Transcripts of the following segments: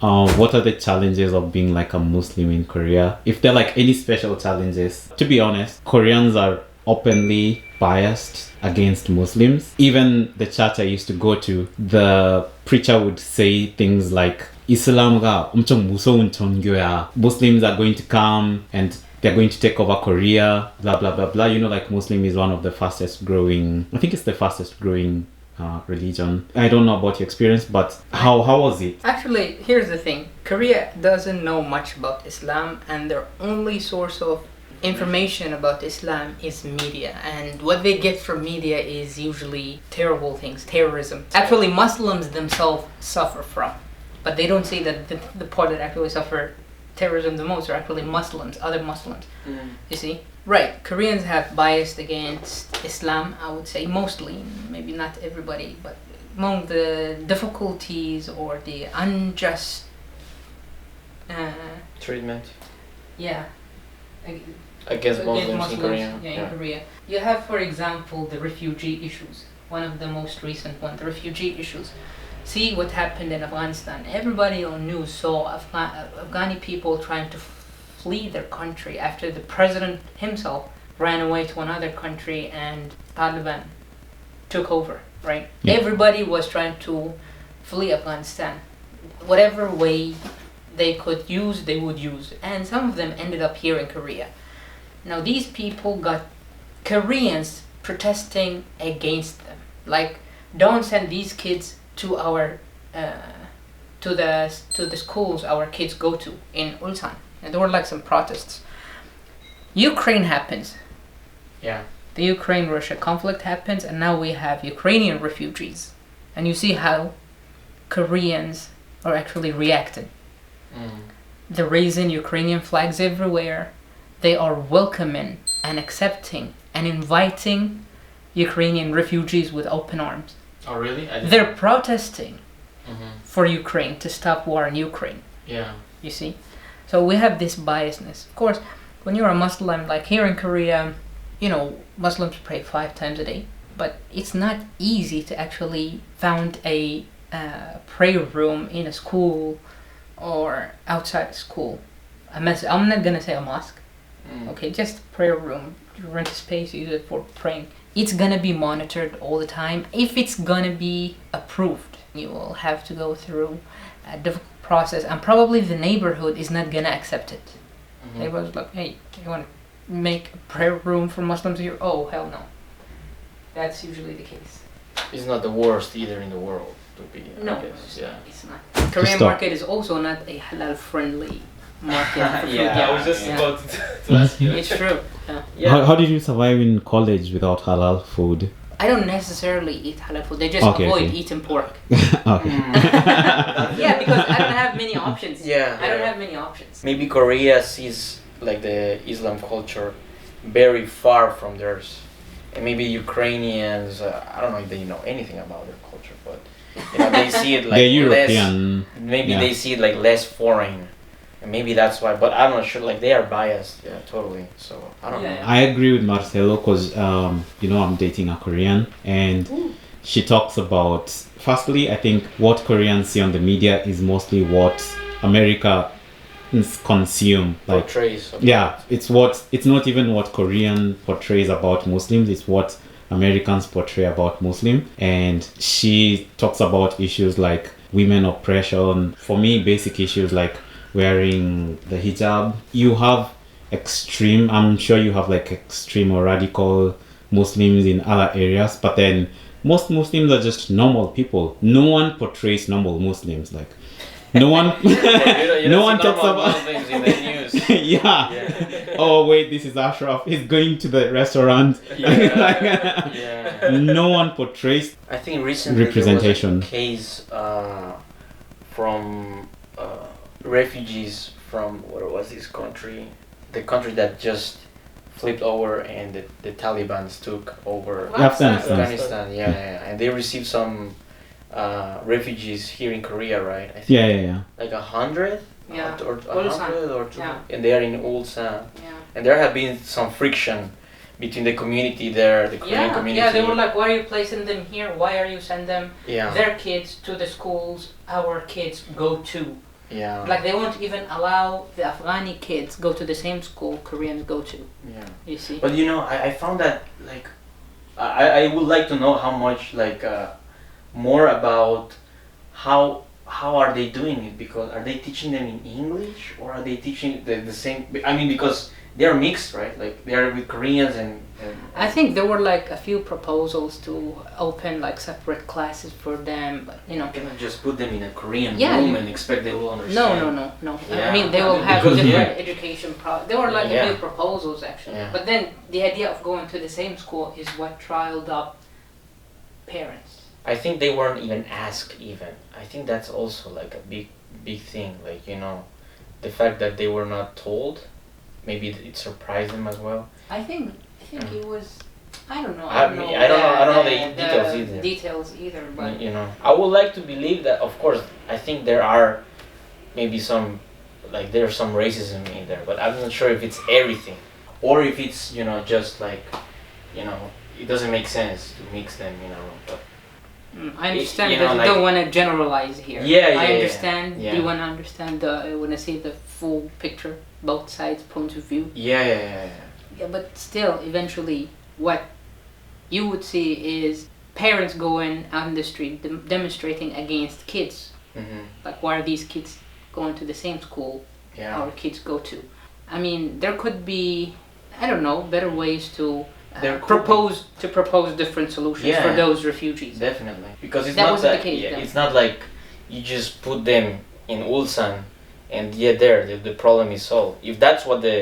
what are the challenges of being like a Muslim in Korea? If there are like any special challenges, to be honest, Koreans are openly biased against Muslims. Even the church I used to go to, the preacher would say things like Islam가 엄청 무서운 종교야. Muslims are going to come and they're going to take over Korea, blah blah blah blah. You know, like Muslim is one of the fastest growing. I think it's the fastest growing religion. I don't know about your experience, but how was it? Actually, here's the thing. Korea doesn't know much about Islam, and their only source of information about Islam is media, and what they get from media is usually terrible things, terrorism. Actually, Muslims themselves suffer from, but they don't say that the part that actually suffer terrorism the most are actually Muslims, other Muslims. You see? Right, Koreans have biased against Islam, I would say, mostly, maybe not everybody, but among the difficulties or the unjust treatment. Yeah. Against Muslims in Korea. In Korea. You have, for example, the refugee issues. One of the most recent ones, the refugee issues. See what happened in Afghanistan. Everybody on news saw Afghani people trying to flee their country after the president himself ran away to another country and Taliban took over, right? Yeah. Everybody was trying to flee Afghanistan. Whatever way they could use, they would use. And some of them ended up here in Korea. Now these people got Koreans protesting against them. Like, don't send these kids to our to the schools our kids go to in Ulsan. And there were like some protests. Ukraine happens. Yeah. The Ukraine-Russia conflict happens, and now we have Ukrainian refugees. And you see how Koreans are actually reacting. They're raising Ukrainian flags everywhere. They are welcoming and accepting and inviting Ukrainian refugees with open arms. Oh, really? They're protesting for Ukraine, to stop war in Ukraine. Yeah. You see? So we have this biasness. Of course, when you're a Muslim, like here in Korea, you know, Muslims pray 5 times a day. But it's not easy to actually found a prayer room in a school or outside school. I'm not gonna say a mosque. Okay, just a prayer room. You rent a space, use it for praying. It's gonna be monitored all the time. If it's gonna be approved, you will have to go through a difficult process, and probably the neighborhood is not gonna accept it. Neighborhood's like, hey, you want to make a prayer room for Muslims here? Oh, hell no. That's usually the case. It's not the worst either in the world to be. No, I guess. Yeah. It's not. Korean market is also not a halal friendly market for food. I was just about to ask you. It's true. Yeah. How did you survive in college without halal food? I don't necessarily eat halal food. They just avoid eating pork. Okay. Yeah, because I don't have many options. I don't have many options. Maybe Korea sees like the Islam culture very far from theirs, and maybe Ukrainians. I don't know if they know anything about their culture, but you know, they see it like they're European. Maybe they see it like less foreign. And maybe that's why, but I'm not sure. Like they are biased, totally. So I don't know. I agree with Marcelo because you know, I'm dating a Korean, and she talks about. Firstly, I think what Koreans see on the media is mostly what America consume. Like, portrays. It's not even what Korean portrays about Muslims. It's what Americans portray about Muslim. And she talks about issues like women oppression. For me, basic issues like wearing the hijab. You have extreme, I'm sure you have like extreme or radical Muslims in other areas, but then most Muslims are just normal people. No one portrays normal Muslims. Like no one no one talks about Muslims in the news. yeah. Oh wait, this is Ashraf, he's going to the restaurant. No one portrays. I think recently representation. There was a case from refugees from, what was this country? The country that just flipped over and the Taliban took over Afghanistan. And they received some refugees here in Korea, right? I think like 100 or 100 or 200, and they are in Ulsan. And there have been some friction between the community there, the Korean community. Yeah, they were like, why are you placing them here? Why are you sending them, their kids to the schools our kids go to? Yeah. Like they won't even allow the Afghani kids go to the same school Koreans go to. Yeah. You see? But you know, I found that like I would like to know how much like more about how are they doing it, because are they teaching them in English or are they teaching the same? I mean, because they're mixed, right? Like they are with Koreans and I think there were like a few proposals to open like separate classes for them, but you know. you cannot just put them in a Korean Yeah, room you- and expect they will understand. No. Yeah. I mean, they will have Because, different education. There were like a Yeah. few proposals actually, Yeah. but then the idea of going to the same school is what riled up parents. I think they weren't even asked even. I think that's also like a big thing. Like, you know, the fact that they were not told, maybe it surprised them as well. I think it was. I don't know. I don't know the details either. Details either, but You know, I would like to believe that. Of course, I think there are maybe some, like there's some racism in there, but I'm not sure if it's everything, or if it's, you know, just like, you know, it doesn't make sense to mix them, you know. But I understand you that know, you like- don't want to generalize here. Yeah, I yeah, understand. yeah. You want to understand you want to see the full picture, both sides' point of view. yeah. Yeah, but still, eventually, what you would see is parents going out in the street demonstrating against kids. Mm-hmm. Like, why are these kids going to the same school Yeah. our kids go to? I mean, there could be, I don't know, better ways to There could propose different solutions Yeah. for those refugees. Definitely, because it's That not wasn't that. the case Yeah, then. it's not like you just put them in Ulsan, and there the problem is solved. If that's what the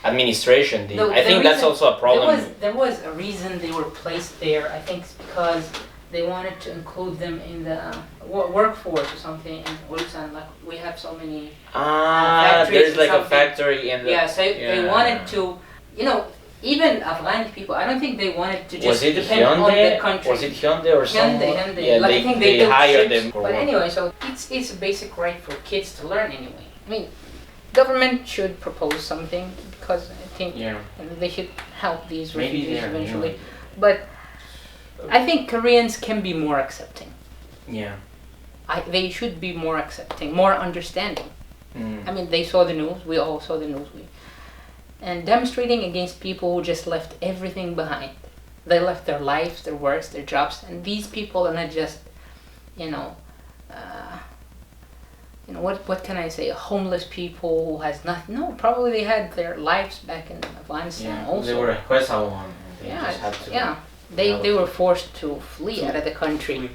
administration did, No, I the think that's reason- also a problem. There was a reason they were placed there. I think it's because they wanted to include them in the workforce or something in Ulsan. Like, we have so many. factories There's or like a something. factory in the. Yeah, so they wanted to, you know, even Afghani people. I don't think they wanted to just Was it depend on the Hyundai? country. Was it Hyundai or something? Hyundai. Yeah, Like, I think they built hired ships. them for But work. anyway, so it's a basic right for kids to learn anyway. I mean, government should propose something because I think Yeah. they should help these Maybe refugees they're eventually. new. But I think Koreans can be more accepting. Yeah. They should be more accepting, more understanding. Mm. I mean, they saw the news. We all saw the news. And demonstrating against people who just left everything behind. They left their lives, their works, their jobs, and these people are not just, you know, what can I say? Homeless people who has nothing. No, probably they had their lives back in Afghanistan Yeah. also. They were a Hwesa-won, and they just had to. Yeah. They were forced to flee out of the country.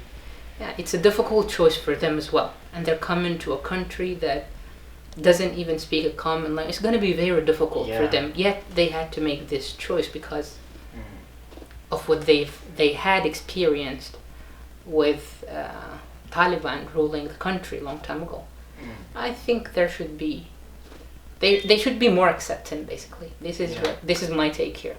Yeah, it's a difficult choice for them as well, and they're coming to a country that doesn't even speak a common language. It's going to be very difficult for Yeah. them. Yet they had to make this choice because Mm. of what they had experienced with Taliban ruling the country a long time ago. Mm. I think there should be they should be more accepting. Basically, this is Yeah. this is my take here.